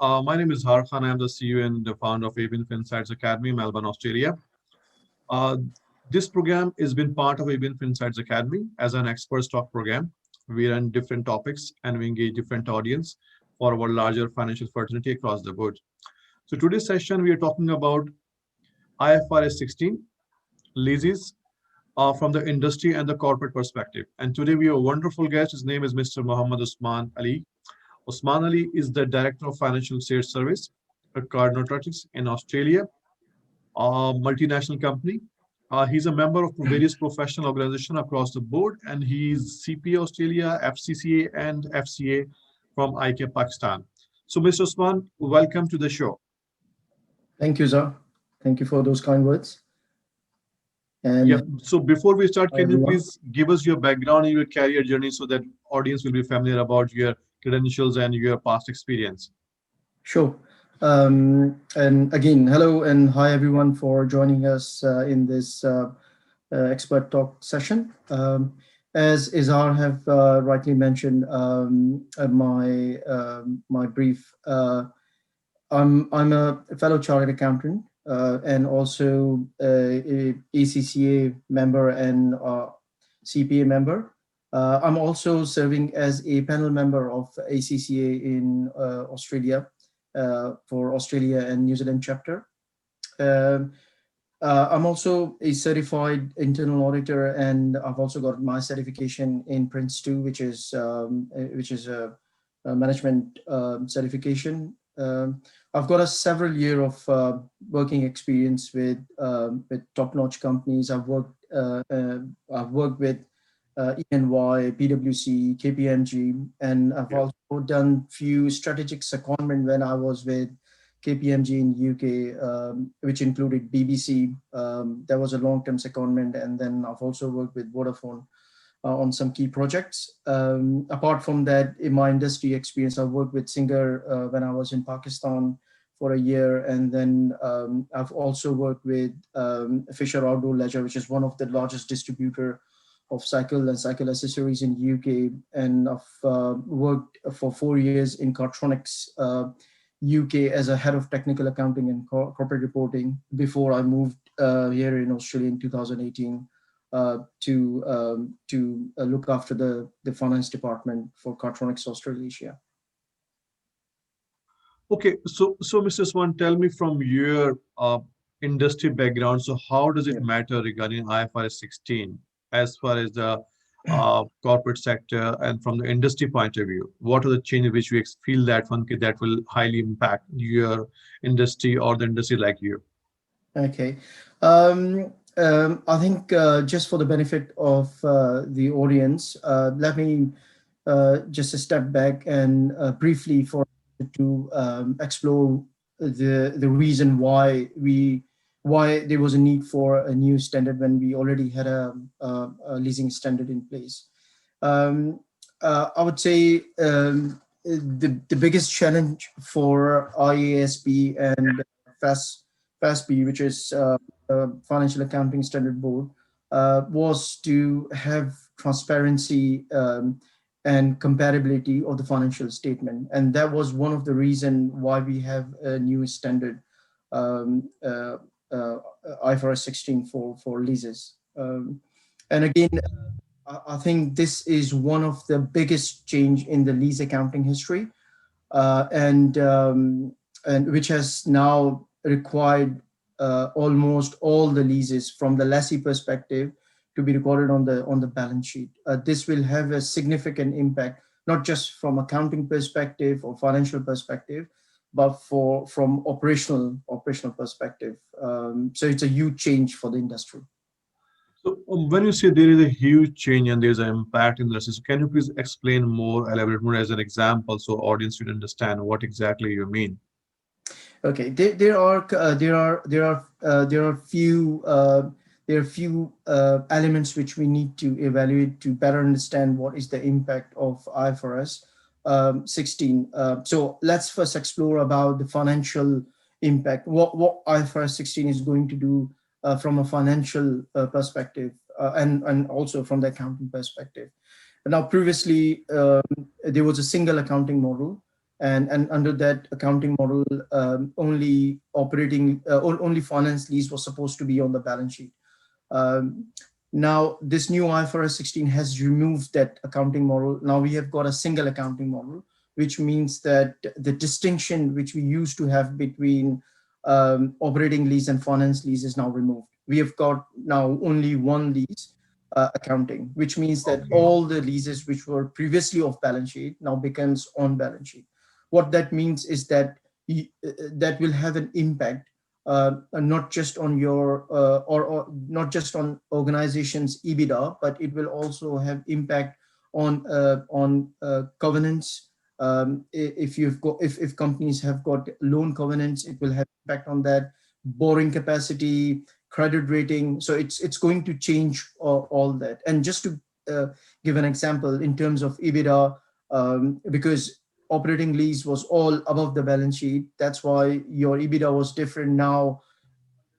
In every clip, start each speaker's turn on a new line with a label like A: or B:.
A: My name is Har Khan. I am the CEO and the founder of ABN Finsights Academy, Melbourne, Australia. Uh, this program has been part of ABN Finsights Academy as an expert talk program. We run different topics and we engage different audience for our larger financial fraternity across the board. So today's session, we are talking about IFRS 16, leases from the industry and the corporate perspective. And today we have a wonderful guest. His name is Mr. Muhammad Usman Ali. Usman Ali is the Director of Financial Sales Service at Transactons in Australia, a multinational company. He's a member of various professional organizations across the board, and he's CPA Australia, FCCA, and FCA from IK Pakistan. So, Mr. Usman, welcome to the show.
B: Thank you, sir. Thank you for those kind words.
A: And yeah. So before we start, can you please give us your background and your career journey so that audience will be familiar about your credentials and your past experience?
B: Sure. And again, hello and hi everyone for joining us in this expert talk session. As Izhar have rightly mentioned, my brief, I'm a fellow chartered accountant and also a ACCA member and CPA member. I'm also serving as a panel member of ACCA in Australia for Australia and New Zealand chapter. I'm also a certified internal auditor, and I've also got my certification in Prince 2, which is a management certification. I've got a several year of working experience with top-notch companies. I've worked with ENY, PwC, KPMG, and I've also done few strategic secondment when I was with KPMG in UK, which included BBC. There was a long-term secondment, and then I've also worked with Vodafone on some key projects. Apart from that, in my industry experience, I worked with Singer when I was in Pakistan for a year, and then I've also worked with Fisher Outdoor Leisure, which is one of the largest distributor of cycle and cycle accessories in UK, and I've worked for 4 years in Cartronics UK as a head of technical accounting and corporate reporting before I moved here in Australia in 2018 to look after the finance department for Cartronics Australasia.
A: Okay, so Mr. Swan, tell me from your industry background, so how does it matter regarding IFRS 16 as far as the corporate sector and from the industry point of view? What are the changes which we feel that will highly impact your industry or the industry like you?
B: Okay. I think just for the benefit of the audience, let me just a step back and briefly to explore the reason why there was a need for a new standard when we already had a leasing standard in place. I would say the biggest challenge for IASB and FASB, which is Financial Accounting Standard Board, was to have transparency and comparability of the financial statement. And that was one of the reasons why we have a new standard, IFRS 16 for leases. And again, I think this is one of the biggest change in the lease accounting history, and which has now required almost all the leases from the lessee perspective to be recorded on the balance sheet. This will have a significant impact, not just from accounting perspective or financial perspective, but from operational perspective. So it's a huge change for the industry.
A: So when you say there is a huge change and there's an impact in the industry, so can you please explain more, elaborate more as an example, so audience should understand what exactly you mean?
B: Okay, there are few elements which we need to evaluate to better understand what is the impact of IFRS 16. So let's first explore about the financial impact. What IFRS 16 is going to do from a financial perspective and also from the accounting perspective. Now, previously there was a single accounting model. and under that accounting model, only only finance lease was supposed to be on the balance sheet. Um, Now, this new IFRS 16 has removed that accounting model. Now we have got a single accounting model, which means that the distinction which we used to have between operating lease and finance lease is now removed. We have got now only one lease accounting, which means that
A: Okay.
B: all the leases which were previously off balance sheet now becomes on balance sheet. What that means is that that will have an impact not just on your or not just on organization's EBITDA, but it will also have impact on covenants. If you've got if companies have got loan covenants, it will have impact on that, borrowing capacity, credit rating. So it's going to change all that. And just to give an example in terms of EBITDA, because operating lease was all above the balance sheet. That's why your EBITDA was different. Now,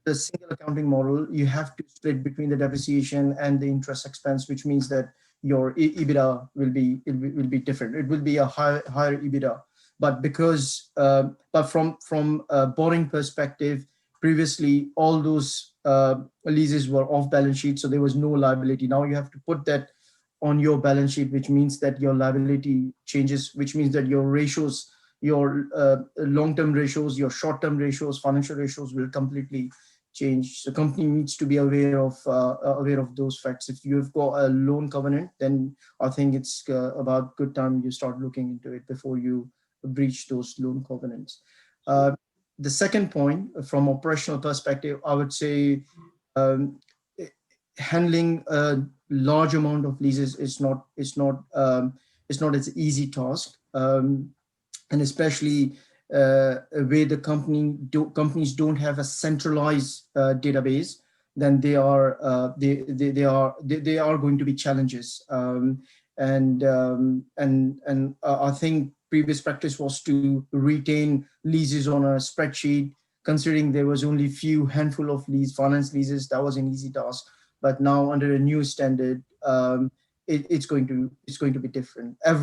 B: the single accounting model, you have to split between the depreciation and the interest expense, which means that your EBITDA will be different. It will be a higher EBITDA. But because but from a borrowing perspective, previously all those leases were off balance sheet, so there was no liability. Now you have to put that on your balance sheet, which means that your liability changes, which means that your ratios, your long-term ratios, your short-term ratios, financial ratios will completely change. So company needs to be aware of those facts. If you've got a loan covenant, then I think it's about good time you start looking into it before you breach those loan covenants. Uh, the second point, from operational perspective, I would say um, handling a large amount of leases is not as easy task, and especially where the companies don't have a centralized database, then they are going to be challenges. I think previous practice was to retain leases on a spreadsheet. Considering there was only few handful of finance leases, that was an easy task. But now under a new standard, it's going to be different. There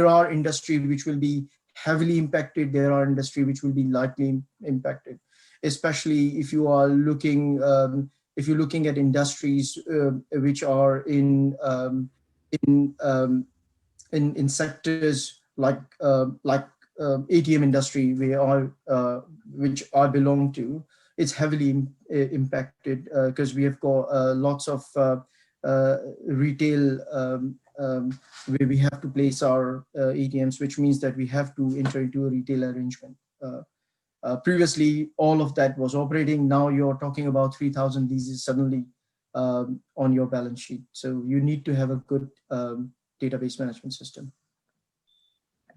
B: are industry which will be heavily impacted. There are industry which will be lightly impacted, especially if you're looking at industries which are in um, in sectors like ATM industry, which I belong to. It's heavily impacted because we have got lots of retail where we have to place our ATMs, which means that we have to enter into a retail arrangement. Previously, all of that was operating. Now you're talking about 3,000 leases suddenly on your balance sheet. So you need to have a good database management system.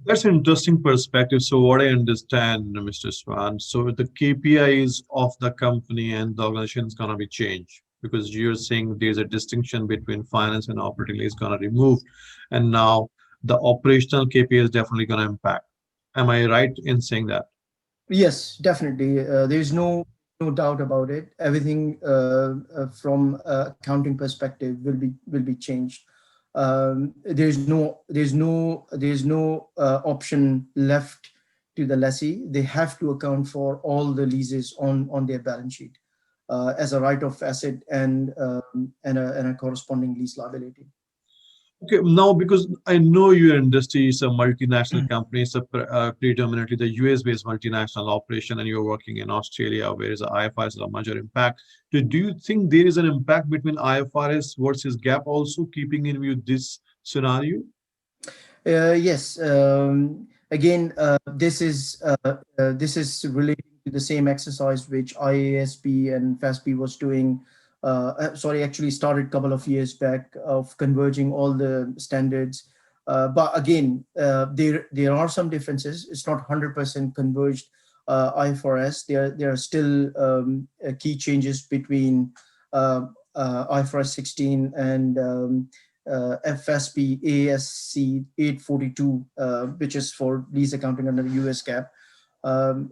A: That's an interesting perspective. So what I understand, Mr. Swan, so the KPIs of the company and the organization is gonna be changed because you're saying there's a distinction between finance and operating is gonna remove, and now the operational KPI is definitely gonna impact. Am I right in saying that?
B: Yes, definitely. There's no doubt about it. Everything from accounting perspective will be changed. There's no option left to the lessee. They have to account for all the leases on their balance sheet as a right of asset and a corresponding lease liability.
A: Okay, now because I know your industry is a multinational company, it's a predominantly the US-based multinational operation, and you're working in Australia, where is the IFRS is a major impact. Do you think there is an impact between IFRS versus GAAP also, keeping in view this scenario?
B: Yes. Again, this is relating to the same exercise which IASB and FASB was doing. Sorry, actually started a couple of years back of converging all the standards. But again, there are some differences. It's not 100% converged IFRS. There are still key changes between IFRS 16 and FASB ASC 842, which is for lease accounting under US GAAP. Under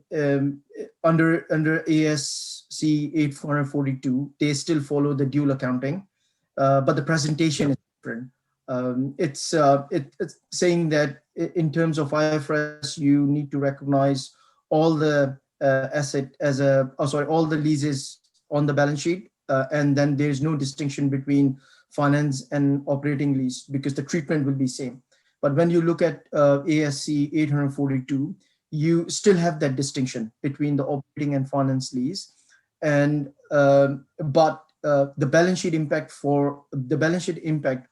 B: ASC 842, they still follow the dual accounting, but the presentation is different. It's saying that in terms of IFRS, you need to recognize all the asset as all the leases on the balance sheet, and then there's no distinction between finance and operating lease because the treatment will be same. But when you look at ASC 842, you still have that distinction between the operating and finance lease, and but the balance sheet impact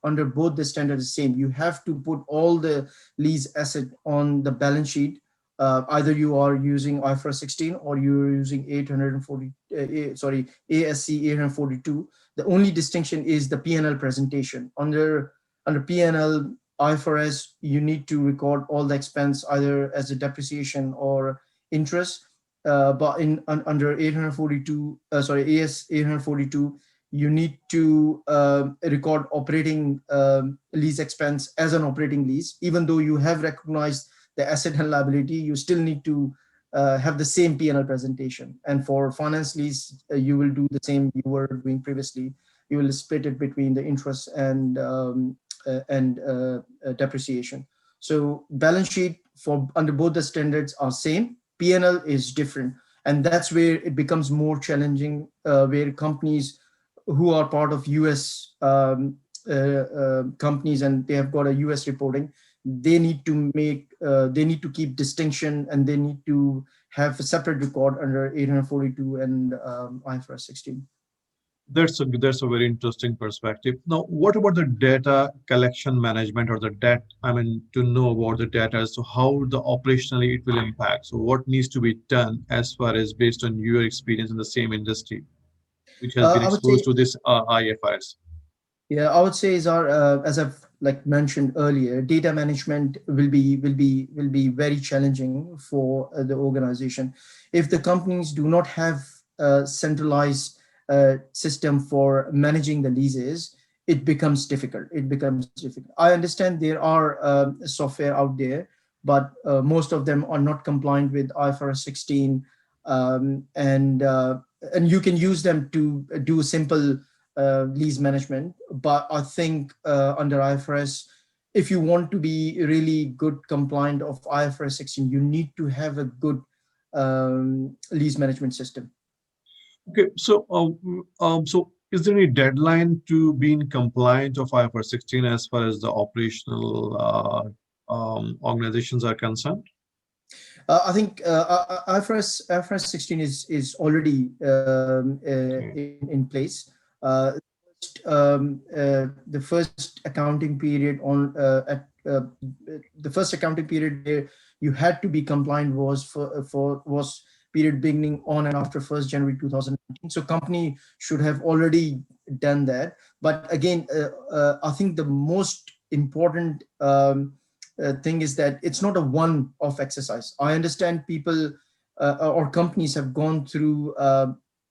B: under both the standards is same. You have to put all the lease asset on the balance sheet. Either you are using IFRS 16 or you're using 840, ASC 842. The only distinction is the P&L presentation. Under P&L IFRS, you need to record all the expense either as a depreciation or interest. But under 842, AS 842, you need to record operating lease expense as an operating lease. Even though you have recognized the asset and liability, you still need to have the same P&L presentation. And for finance lease, you will do the same you were doing previously. You will split it between the interest and depreciation. So balance sheet for under both the standards are same. P&L is different, and that's where it becomes more challenging. Where companies who are part of US companies and they have got a US reporting, they need to keep distinction, and they need to have a separate record under 842 and IFRS 16.
A: That's a very interesting perspective. Now, what about the data collection management or the debt? I mean, to know about the data, so how the operationally it will impact. So what needs to be done as far as based on your experience in the same industry, which has been
B: I would say,
A: exposed to this IFRS?
B: yeah, I would say is as I've like mentioned earlier, data management will be very challenging for the organization if the companies do not have a centralized system for managing the leases. It becomes difficult. I understand there are software out there, but most of them are not compliant with IFRS 16, and you can use them to do simple lease management. But I think under IFRS, if you want to be really good compliant of IFRS 16, you need to have a good lease management system.
A: Okay, so is there any deadline to being compliant of IFRS 16 as far as the operational organizations are concerned?
B: I think IFRS 16 is already in place. The first accounting period where you had to be compliant was period beginning on and after 1st January 2019. So company should have already done that. But again, I think the most important thing is that it's not a one-off exercise. I understand people or companies have gone through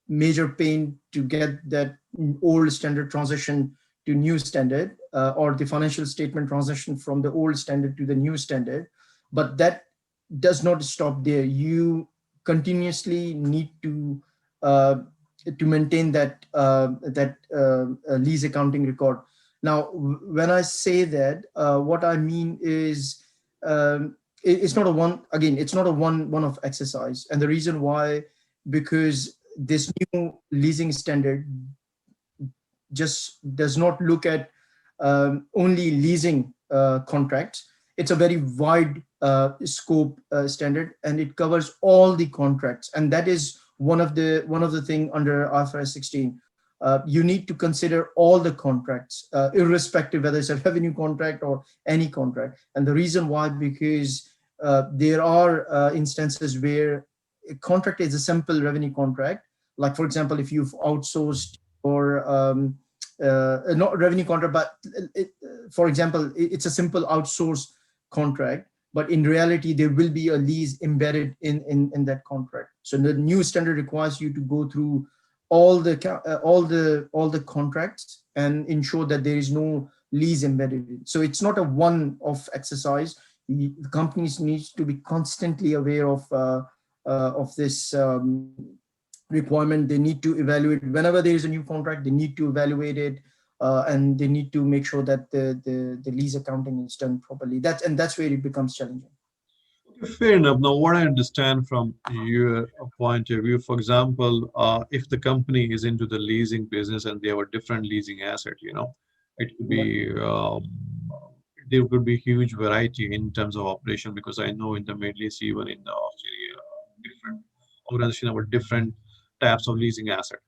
B: major pain to get that old standard transition to new standard, or the financial statement transition from the old standard to the new standard. But that does not stop there. You continuously need to maintain that lease accounting record. Now, when I say that, what I mean is it's not a one-off exercise, and the reason why, because this new leasing standard just does not look at only leasing contracts. It's a very wide scope standard, and it covers all the contracts, and that is one of the thing under IFRS 16. You need to consider all the contracts, irrespective whether it's a revenue contract or any contract. And the reason why, because there are instances where a contract is a simple revenue contract. Like, for example, if you've outsourced or not revenue contract, but for example, it's a simple outsource contract, but in reality, there will be a lease embedded in that contract. So the new standard requires you to go through all the contracts and ensure that there is no lease embedded. So it's not a one-off exercise. The companies need to be constantly aware of this requirement. They need to evaluate whenever there is a new contract. They need to evaluate it and they need to make sure that the lease accounting is done properly. That's where it becomes challenging.
A: Fair enough. Now, what I understand from your point of view, for example, if the company is into the leasing business and they have a different leasing asset, it could
B: Yeah.
A: be there could be huge variety in terms of operation, because I know in the Middle East, even in the Australia, different organizations have different types of leasing asset.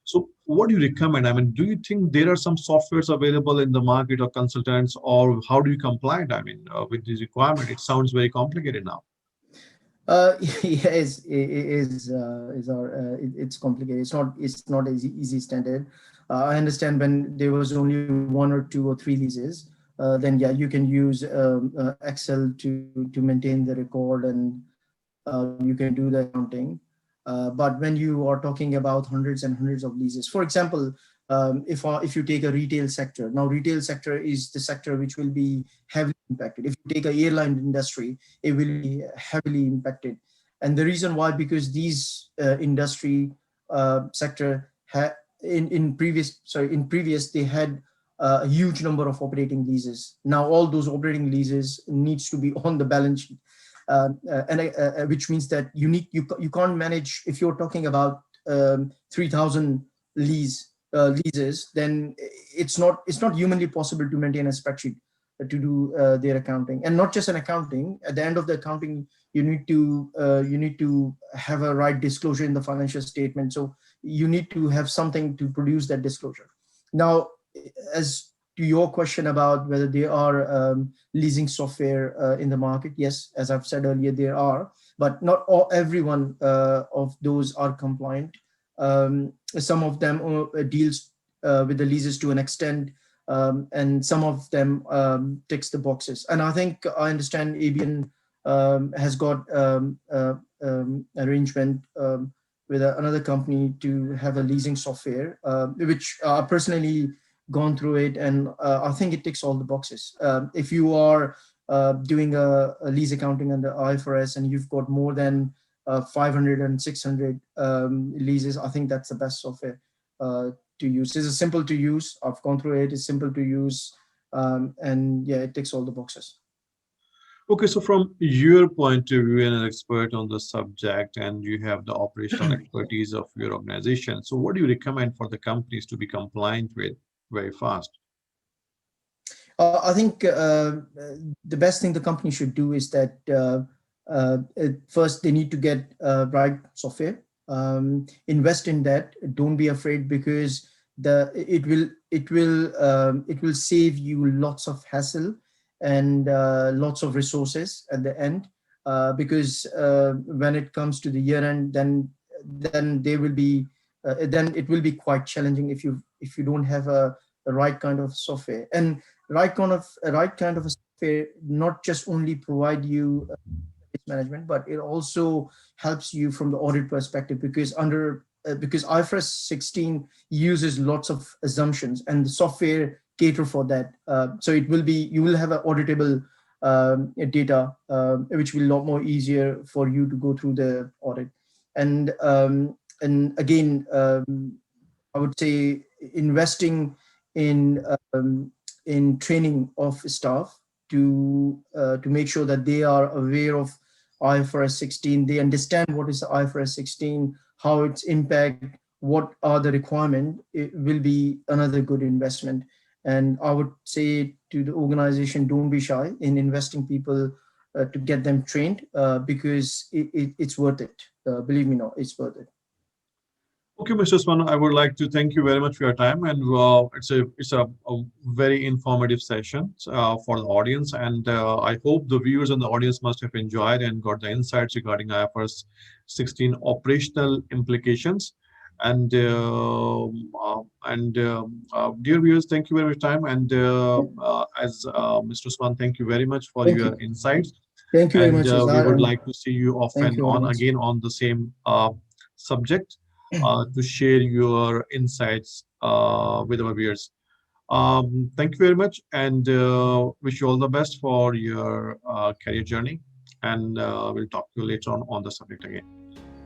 A: So, what do you recommend? I mean, do you think there are some softwares available in the market or consultants, or how do you comply? I mean, with this requirement? It sounds very complicated now.
B: Yes, it's complicated. It's not easy standard. I understand when there was only one or two or three leases, then yeah, you can use Excel to maintain the record, and you can do the accounting. But when you are talking about hundreds and hundreds of leases, for example, if you take a retail sector, now retail sector is the sector which will be heavily impacted. If you take a airline industry, it will be heavily impacted. And the reason why, because these industry sector in previous they had a huge number of operating leases. Now all those operating leases needs to be on the balance sheet, which means that you can't manage. If you're talking about 3,000 leases, then it's not humanly possible to maintain a spreadsheet to do their accounting. And not just an accounting, at the end of the accounting you need to have a right disclosure in the financial statement. So you need to have something to produce that disclosure. Now, as to your question about whether there are leasing software in the market, yes, as I've said earlier, there are, but not everyone of those are compliant. Some of them deals with the leases to an extent, and some of them ticks the boxes. And I think I understand ABN has got arrangement with another company to have a leasing software, which I personally gone through it, and I think it ticks all the boxes. If you are doing a lease accounting under IFRS and you've got more than 500 and 600 leases, I think that's the best software to use. It's simple to use. I've gone through it. It's simple to use, and yeah, it ticks all the boxes.
A: Okay, so from your point of view, and an expert on the subject, and you have the operational expertise of your organization. So, what do you recommend for the companies to be compliant with very fast?
B: I think the best thing the company should do is that first they need to get right software. Invest in that. Don't be afraid, because it will save you lots of hassle and lots of resources at the end. Because when it comes to the year end, then there will be then it will be quite challenging if you don't have a right kind of software. And right kind of a software not just only provide you management, but it also helps you from the audit perspective, because IFRS 16 uses lots of assumptions, and the software cater for that. So you will have an auditable data, which will be a lot more easier for you to go through the audit. And again, I would say investing in training of staff to make sure that they are aware of IFRS 16. They understand what is IFRS 16, how its impact, what are the requirements. It will be another good investment. And I would say to the organization, don't be shy in investing people to get them trained, because it's worth it. Believe me, no, it's worth it.
A: Okay, Mr. Swan, I would like to thank you very much for your time, and it's a very informative session for the audience, and I hope the viewers and the audience must have enjoyed and got the insights regarding IFRS 16 operational implications. And dear viewers, thank you very much time, and as Mr. Swan, thank you very much for
B: Thank
A: your
B: you.
A: insights,
B: Thank you very
A: and
B: much,
A: we
B: Azhar,
A: would
B: and
A: like to see you off
B: thank
A: and
B: you,
A: on
B: audience.
A: again on the same subject to share your insights with our viewers. Thank you very much, and wish you all the best for your career journey. And we'll talk to you later on the subject again.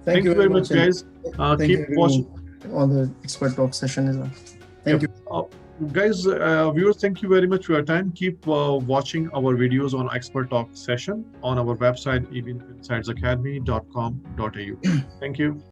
B: Thank
A: Thank
B: you
A: you
B: very
A: very much,
B: much, and
A: guys.
B: thank
A: Keep
B: you for
A: watching.
B: doing all the expert talk session as well. Thank
A: Yep.
B: you.
A: Guys, viewers, thank you very much for your time. Keep watching our videos on Expert Talk session on our website, evinfinsightsacademy.com.au. Thank you.